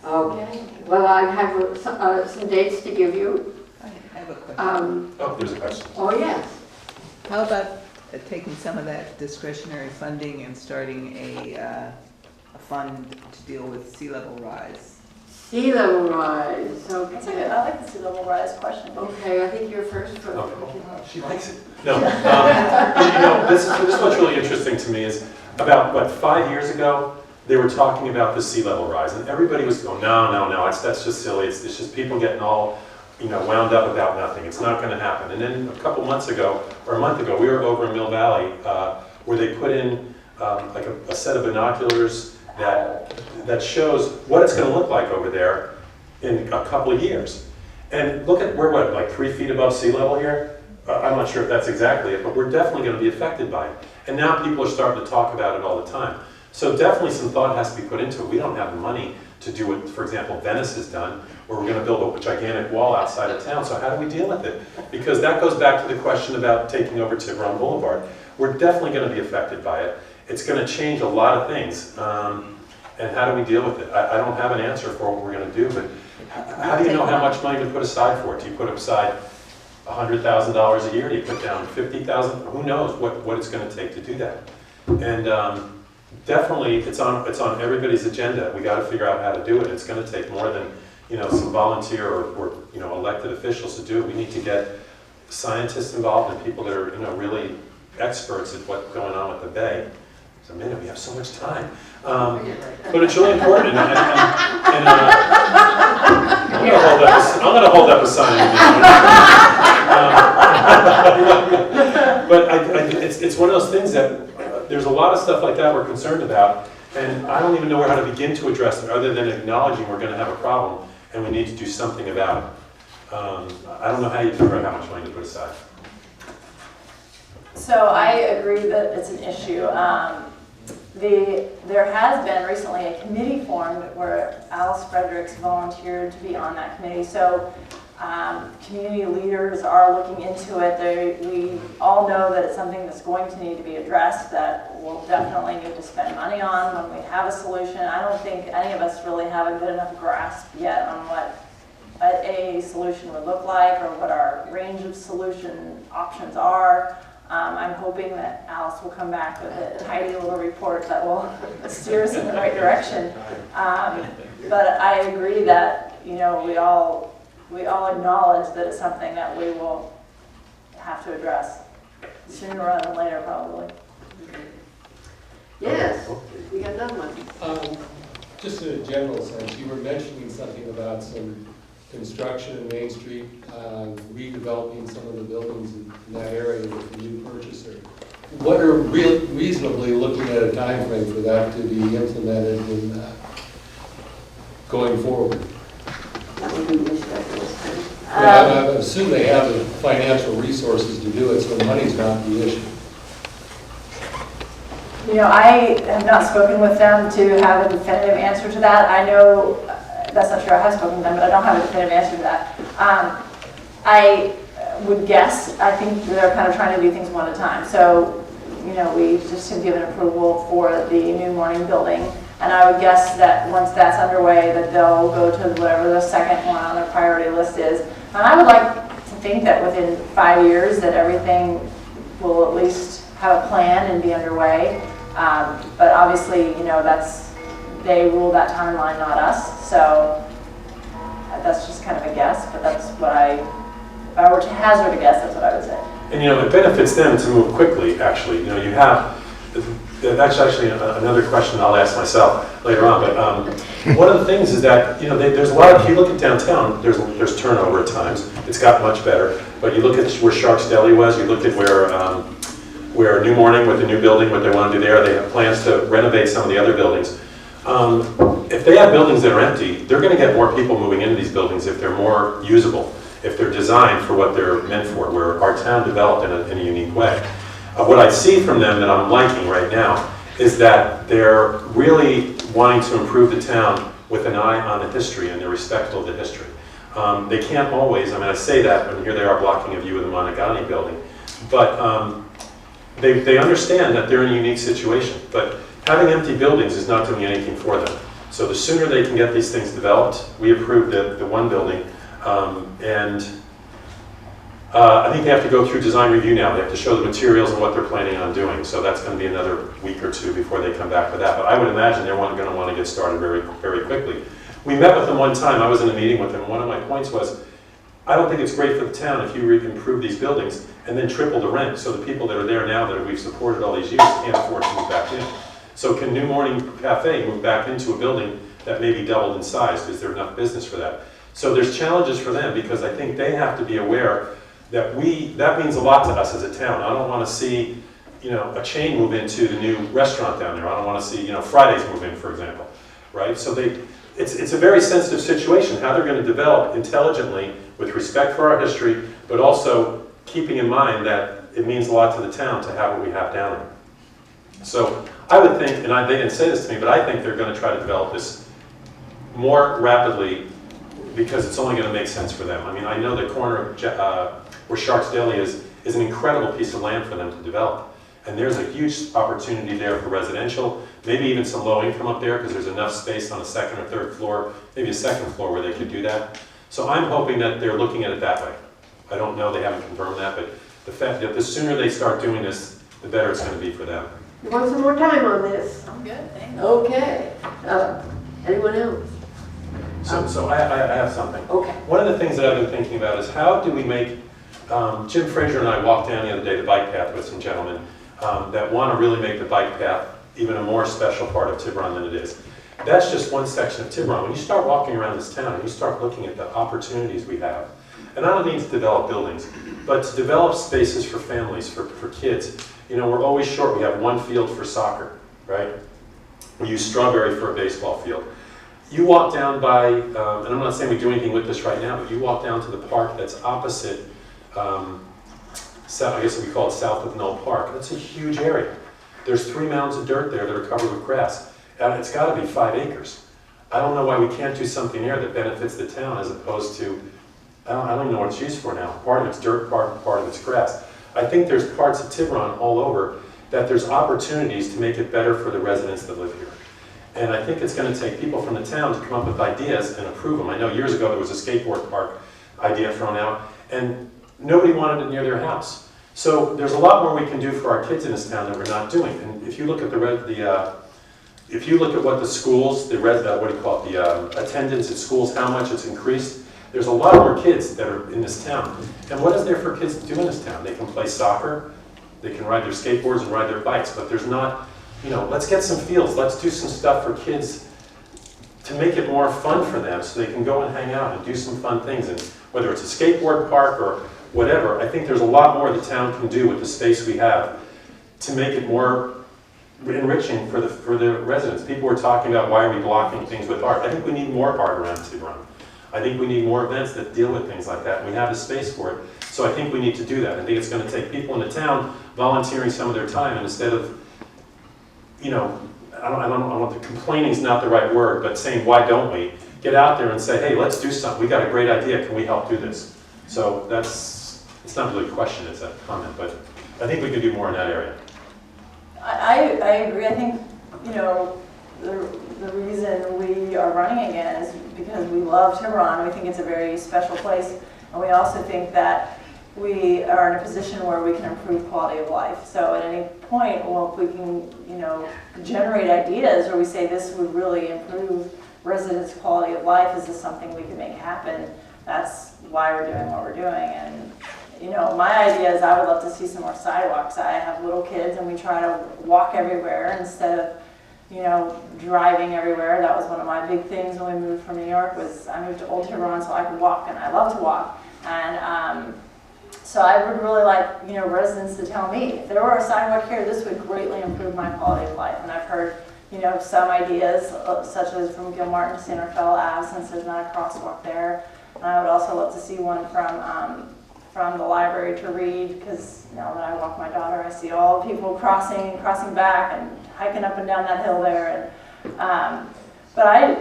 Okay. Well, I have some dates to give you. I have a question. Oh, there's a question. Oh, yes. How about taking some of that discretionary funding and starting a fund to deal with sea level rise? Sea level rise, That's a okay. good, I like the sea level rise question. Okay, I think you're first. She likes it. No, this is what's really interesting to me is about 5 years ago, they were talking about the sea level rise, and everybody was going, no, that's just silly. It's just people getting all, wound up about nothing. It's not going to happen. And then a couple months ago, or a month ago, we were over in Mill Valley, where they put in like a set of binoculars that shows what it's going to look like over there in a couple of years. And look at, we're what, like 3 feet above sea level here? I'm not sure if that's exactly it, but we're definitely going to be affected by it. And now people are starting to talk about it all the time. So definitely some thought has to be put into it. We don't have the money to do what, for example, Venice has done, where we're going to build a gigantic wall outside of town. So how do we deal with it? Because that goes back to the question about taking over Tiburon Boulevard. We're definitely going to be affected by it. It's going to change a lot of things. And how do we deal with it? I don't have an answer for what we're going to do, but how do you know how much money to put aside for it? Do you put aside $100,000 a year? Do you put down $50,000? Who knows what it's going to take to do that? And definitely, it's on everybody's agenda. We got to figure out how to do it. It's going to take more than some volunteer or elected officials to do it. We need to get scientists involved and people that are really experts at what's going on with the bay. a minute, we have so much time. But it's really important, and I'm gonna hold up a sign. But it's one of those things that there's a lot of stuff like that we're concerned about, and I don't even know how to begin to address it, other than acknowledging we're gonna have a problem, and we need to do something about it. I don't know how you figure out how much money to put aside. So I agree that it's an issue. There has been recently a committee formed where Alice Fredericks volunteered to be on that committee. So community leaders are looking into it. We all know that it's something that's going to need to be addressed, that we'll definitely need to spend money on when we have a solution. I don't think any of us really have a good enough grasp yet on what a solution would look like or what our range of solution options are. I'm hoping that Alice will come back with a tidy little report that will steer us in the right direction. But I agree that, you know, we all acknowledge that it's something that we will have to address sooner rather than later, probably. Yes, we got another one. Just in a general sense, you were mentioning something about some construction in Main Street, redeveloping some of the buildings in that area with the new purchaser. What are reasonably looking at a time frame for that to be implemented and going forward? That would be respectful. I assume they have the financial resources to do it, so money's not the issue. You know, I have not spoken with them to have a definitive answer to that. I know, that's not true, I have spoken to them, but I don't have a definitive answer to that. I would guess, I think they're kind of trying to do things one at a time. So, you know, we just have given approval for the new morning building, and I would guess that once that's underway, that they'll go to whatever the second one on their priority list is. And I would like to think that within 5 years that everything will at least have a plan and be underway. But obviously, you know, they rule that timeline, not us. So that's just kind of a guess, but that's what if I were to hazard a guess, that's what I would say. And, you know, it benefits them to move quickly, actually. You know, that's actually another question I'll ask myself later on. But one of the things is that, you know, there's a lot of, if you look at downtown, there's turnover at times. It's got much better. But you look at where Shark's Deli was, you look at where New Morning with the new building, what they want to do there, they have plans to renovate some of the other buildings. If they have buildings that are empty, they're going to get more people moving into these buildings if they're more usable, if they're designed for what they're meant for, where our town developed in a unique way. What I see from them that I'm liking right now is that they're really wanting to improve the town with an eye on the history, and they're respectful of the history. They can't always, I mean, I say that when here they are blocking a view of the Montagani building, but they understand that they're in a unique situation. But having empty buildings is not doing anything for them. So the sooner they can get these things developed, we approved the one building, and I think they have to go through design review now. They have to show the materials and what they're planning on doing. So that's going to be another week or two before they come back with that. But I would imagine they're going to want to get started very, very quickly. We met with them one time. I was in a meeting with them. One of my points was, I don't think it's great for the town if you improve these buildings and then triple the rent, so the people that are there now that we've supported all these years can't afford to move back in. So can New Morning Cafe move back into a building that may be doubled in size? Is there enough business for that? So there's challenges for them, because I think they have to be aware that that means a lot to us as a town. I don't want to see, you know, a chain move into the new restaurant down there. I don't want to see, you know, Fridays move in, for example, right? So it's a very sensitive situation, how they're going to develop intelligently with respect for our history, but also keeping in mind that it means a lot to the town to have what we have down there. So I would think, and they didn't say this to me, but I think they're going to try to develop this more rapidly, because it's only going to make sense for them. I mean, I know the corner of where Shark's Deli is an incredible piece of land for them to develop. And there's a huge opportunity there for residential, maybe even some low income up there, because there's enough space on the second or third floor, maybe a second floor where they could do that. So I'm hoping that they're looking at it that way. I don't know, they haven't confirmed that, but the fact that the sooner they start doing this, the better it's going to be for them. You want some more time on this? I'm good, thanks. Okay. Anyone else? So I have something. Okay. One of the things that I've been thinking about is how do we make, Jim Fraser and I walked down the other day the bike path with some gentlemen that want to really make the bike path even a more special part of Tiburon than it is. That's just one section of Tiburon. When you start walking around this town and you start looking at the opportunities we have, and I don't mean to develop buildings, but to develop spaces for families, for kids. You know, we're always short. We have one field for soccer, right? We use Strawberry for a baseball field. You walk down by, and I'm not saying we do anything with this right now, but you walk down to the park that's opposite, I guess we call it south of Knoll Park. That's a huge area. There's 3 mounds of dirt there that are covered with grass. And it's got to be 5 acres. I don't know why we can't do something there that benefits the town as opposed to, I don't even know what it's used for now. Part of it's dirt, part of it's grass. I think there's parts of Tiburon all over that there's opportunities to make it better for the residents that live here. And I think it's going to take people from the town to come up with ideas and approve them. I know years ago there was a skateboard park idea thrown out, and nobody wanted it near their house. So there's a lot more we can do for our kids in this town that we're not doing. And if you look at if you look at what the schools, the attendance at schools, how much it's increased, there's a lot more kids that are in this town. And what is there for kids to do in this town? They can play soccer, they can ride their skateboards and ride their bikes, but there's not, you know, let's get some fields, let's do some stuff for kids to make it more fun for them so they can go and hang out and do some fun things. And whether it's a skateboard park or whatever, I think there's a lot more the town can do with the space we have to make it more enriching for the residents. People were talking about why are we blocking things with art. I think we need more art around Tiburon. I think we need more events that deal with things like that, and we have the space for it. So I think we need to do that. I think it's going to take people in the town volunteering some of their time, and instead of, you know, I don't want the complaining is not the right word, but saying why don't we, get out there and say, hey, let's do something. We got a great idea. Can we help do this? So it's not really a question, it's a comment, but I think we can do more in that area. I agree. I think, you know, the reason we are running again is because we love Tiburon. We think it's a very special place, and we also think that we are in a position where we can improve quality of life. So at any point, well, if we can, you know, generate ideas where we say this would really improve residents' quality of life, is this something we can make happen? That's why we're doing what we're doing. And you know, my idea is I would love to see some more sidewalks. I have little kids and we try to walk everywhere instead of, you know, driving everywhere. That was one of my big things when we moved from New York, was I moved to Old Tiburon so I could walk, and I love to walk. And so I would really like, you know, residents to tell me, if there were a sidewalk here, this would greatly improve my quality of life. And I've heard, you know, some ideas, such as from Gilmartin to San Rafael Ave, since there's not a crosswalk there. And I would also love to see one from the library to Reed, because now that I walk my daughter, I see all the people crossing back and hiking up and down that hill there. And but I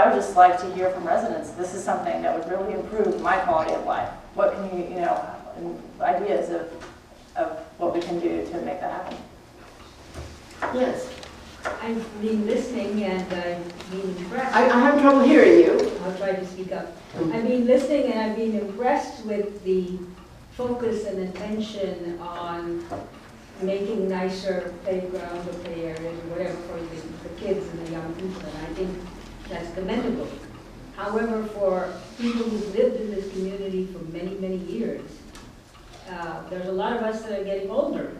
would just like to hear from residents. This is something that would really improve my quality of life. What can you, you know, ideas of what we can do to make that happen? Yes. I've been listening and I've been impressed. I have trouble hearing you. I'll try to speak up. I've been listening and I've been impressed with the focus and attention on making nicer playgrounds or play areas or whatever for the kids and the young people, and I think that's commendable. However, for people who've lived in this community for many, many years, there's a lot of us that are getting older,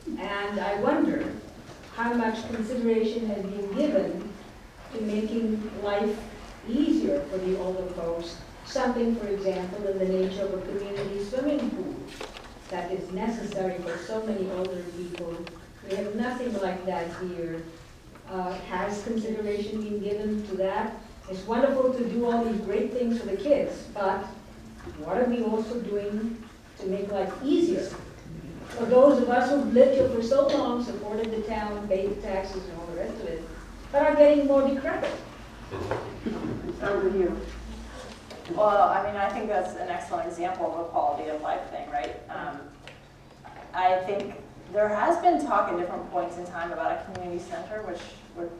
and I wonder how much consideration has been given to making life easier for the older folks. Something, for example, in the nature of a community swimming pool that is necessary for so many older people. We have nothing like that here. Has consideration been given to that? It's wonderful to do all these great things for the kids, but what are we also doing to make life easier for those of us who've lived here for so long, supported the town, paid the taxes and all the rest of it, but are getting more decrepit? Over here. Well, I mean, I think that's an excellent example of a quality of life thing, right? I think there has been talk at different points in time about a community center, which would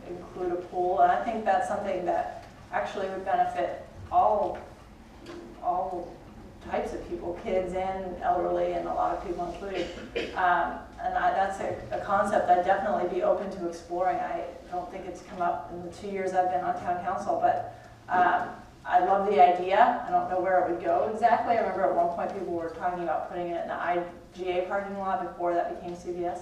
include a pool, and I think that's something that actually would benefit all types of people, kids and elderly, and a lot of people included. That's a concept I'd definitely be open to exploring. I don't think it's come up in the 2 years I've been on town council, but I love the idea. I don't know where it would go exactly. I remember at one point people were talking about putting it in the IGA parking lot before that became CVS.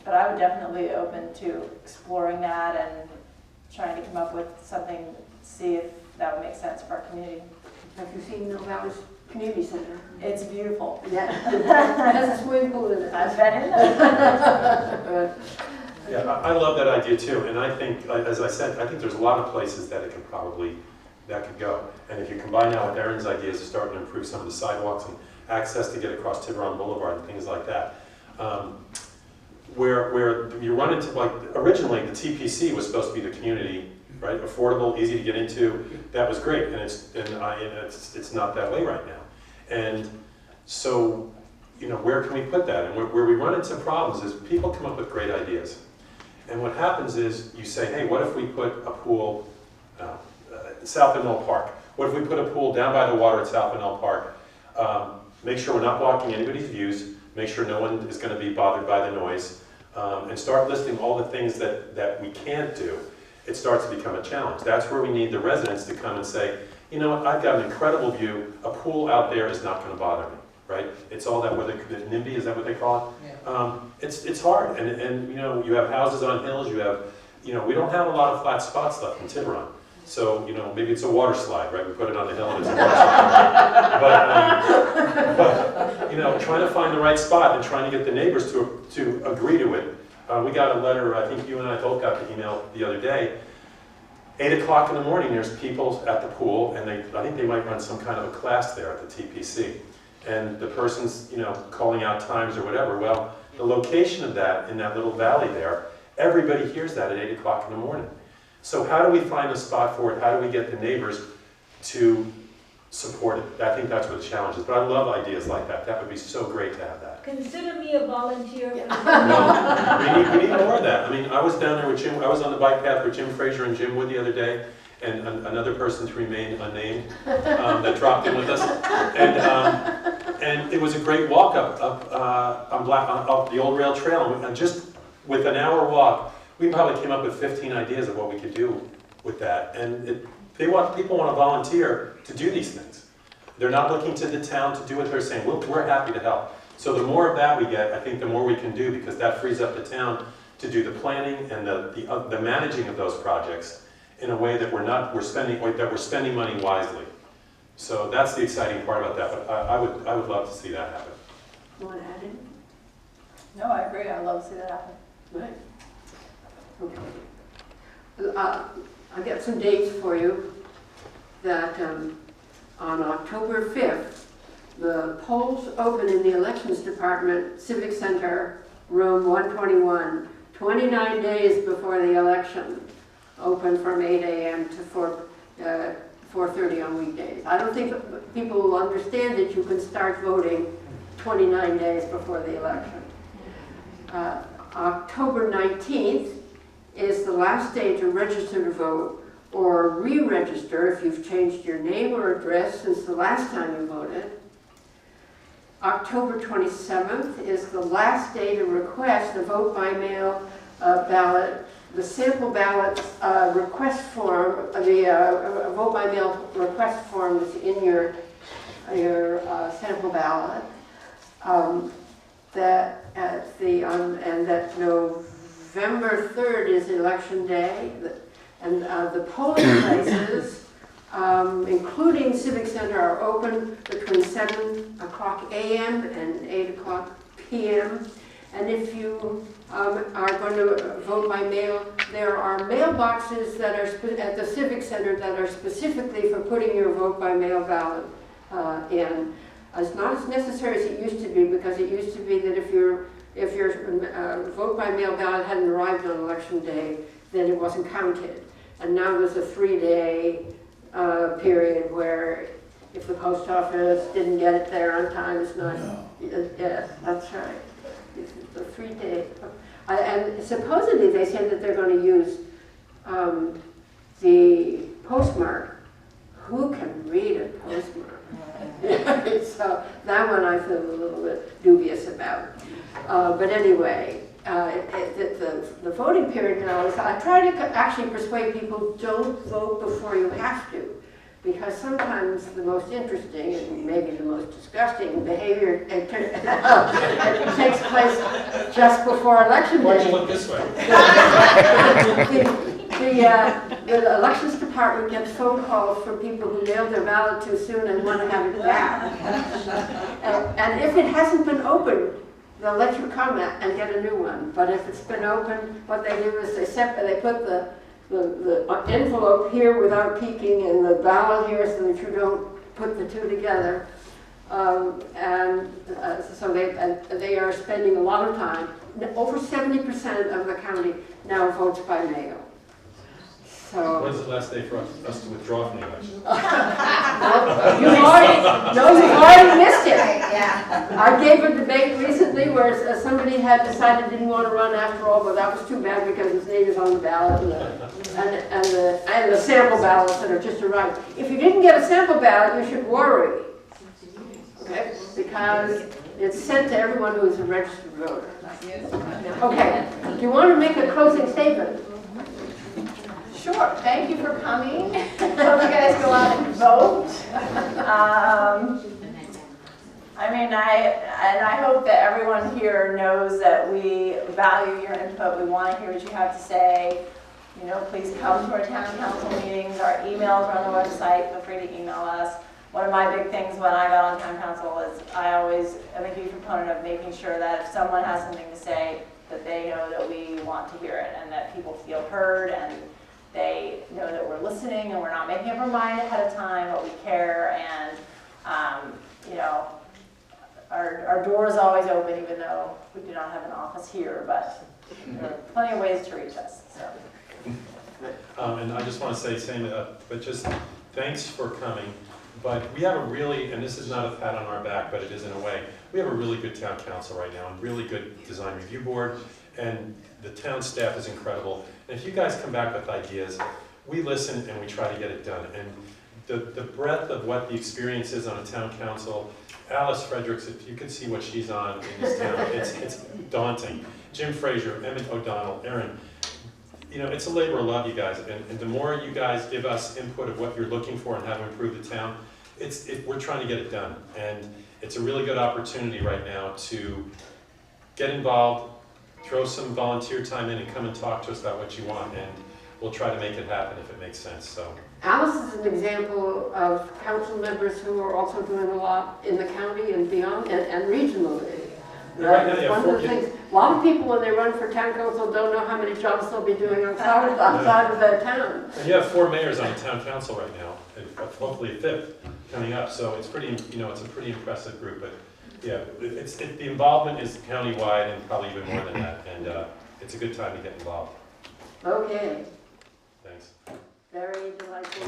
But I would definitely be open to exploring that and trying to come up with something, see if that would make sense for our community. Have you seen Mill Valley's Community Center? It's beautiful. Yeah, it has a swimming pool in it. I've been in there. Yeah, I love that idea too, and I think, as I said, I think there's a lot of places that it could probably, that could go. And if you combine that with Erin's ideas of starting to improve some of the sidewalks and access to get across Tiburon Boulevard and things like that, where you run into, like, originally the TPC was supposed to be the community, right? Affordable, easy to get into. That was great, and it's not that way right now. And so, you know, where can we put that? And where we run into problems is people come up with great ideas. And what happens is you say, hey, what if we put a pool south of Mill Park? What if we put a pool down by the water at South of Mill Park? Make sure we're not blocking anybody's views. Make sure no one is going to be bothered by the noise. And start listing all the things that we can't do. It starts to become a challenge. That's where we need the residents to come and say, you know what, I've got an incredible view. A pool out there is not going to bother me, right? It's all that, whether NIMBY, is that what they call it? Yeah. It's hard, and you know, you have houses on hills, you have, you know, we don't have a lot of flat spots left in Tiburon. So, you know, maybe it's a water slide, right? We put it on the hill and it's a water slide. But, you know, trying to find the right spot and trying to get the neighbors to agree to it. We got a letter, I think you and I both got the email the other day. 8 o'clock in the morning, there's people at the pool, and I think they might run some kind of a class there at the TPC. And the person's, you know, calling out times or whatever. Well, the location of that, in that little valley there, everybody hears that at 8 o'clock in the morning. So how do we find a spot for it? How do we get the neighbors to support it? I think that's where the challenge is. But I love ideas like that. That would be so great to have that. Consider me a volunteer. No, we need more of that. I mean, I was down there with Jim. I was on the bike path with Jim Fraser and Jim Wood the other day, and another person to remain unnamed that dropped in with us. And it was a great walk up the old rail trail. And just with an hour walk, we probably came up with 15 ideas of what we could do with that. And people want to volunteer to do these things. They're not looking to the town to do what they're saying. We're happy to help. So the more of that we get, I think the more we can do, because that frees up the town to do the planning and the managing of those projects in a way that we're spending money wisely. So that's the exciting part about that. But I would love to see that happen. You want to add in? No, I agree. I'd love to see that happen. Right. Okay. I'll get some dates for you. That on October 5th, the polls open in the Elections Department, Civic Center, room 121, 29 days before the election. Open from 8 a.m. to 4:30 on weekdays. I don't think people will understand that you can start voting 29 days before the election. October 19th is the last day to register to vote or re-register if you've changed your name or address since the last time you voted. October 27th is the last day to request a vote-by-mail ballot, the sample ballot request form, the vote-by-mail request form is in your sample ballot. And that November 3rd is election day, and the polling places, including Civic Center, are open between 7 o'clock a.m. and 8 o'clock p.m. And if you are going to vote by mail, there are mailboxes that are at the Civic Center that are specifically for putting your vote by mail ballot in. It's not as necessary as it used to be, because it used to be that if your vote by mail ballot hadn't arrived on election day, then it wasn't counted. And now there's a 3-day period where if the post office didn't get it there on time, it's not. Yes, that's right. It's a 3-day. And supposedly they say that they're going to use the postmark. Who can read a postmark? So that one I feel a little bit dubious about. But anyway, the voting period now is, I try to actually persuade people, don't vote before you have to. because sometimes the most interesting and maybe the most disgusting behavior it takes place just before election Why don't day. you look this way? The elections department gets phone calls from people who mailed their ballot too soon and want to have it back. And if it hasn't been opened, they'll let you come and get a new one. But if it's been opened, what they do is they put the envelope here without peeking and the ballot here so that you don't put the two together. So they are spending a lot of time. Over 70% of the county now votes by mail. So When's the last day for us to withdraw from the election? you've already missed it. I gave a debate recently where somebody had decided didn't want to run after all, but that was too bad because his name is on the ballot and the sample ballots that are just arrived. If you didn't get a sample ballot, you should worry, okay? Because it's sent to everyone who is a registered voter. Okay, do you want to make a closing statement? Sure, thank you for coming. Hope you guys go out and vote. I hope that everyone here knows that we value your input. We want to hear what you have to say. You know, please come to our town council meetings. Our emails are on the website. Feel free to email us. One of my big things when I got on town council is I'm a huge proponent of making sure that if someone has something to say, that they know that we want to hear it and that people feel heard and they know that we're listening and we're not making up our mind ahead of time, but we care, and you know, our door is always open, even though we do not have an office here, but there are plenty of ways to reach us. So. And I just want to say, but just thanks for coming. But we have a really, and this is not a pat on our back, but it is in a way, we have a really good town council right now, and really good design review board, and the town staff is incredible. And if you guys come back with ideas, we listen and we try to get it done. And the breadth of what the experience is on a town council, Alice Fredericks, if you could see what she's on in this town, it's daunting. Jim Frazier, Emmett O'Donnell, Erin, you know, it's a labor of love, you guys. And the more you guys give us input of what you're looking for and how to improve the town, we're trying to get it done. And it's a really good opportunity right now to get involved, throw some volunteer time in and come and talk to us about what you want, and we'll try to make it happen if it makes sense. So Alice is an example of council members who are also doing a lot in the county and beyond, and regionally. Right now, yeah, One of the things, a lot of people when they run for town council don't know how many jobs they'll be doing outside of their town. And you have 4 mayors on the town council right now, and hopefully a 5th coming up. So it's pretty, you know, it's a pretty impressive group. But yeah, the involvement is countywide and probably even more than that. And it's a good time to get involved. Okay, Thanks. very delightful.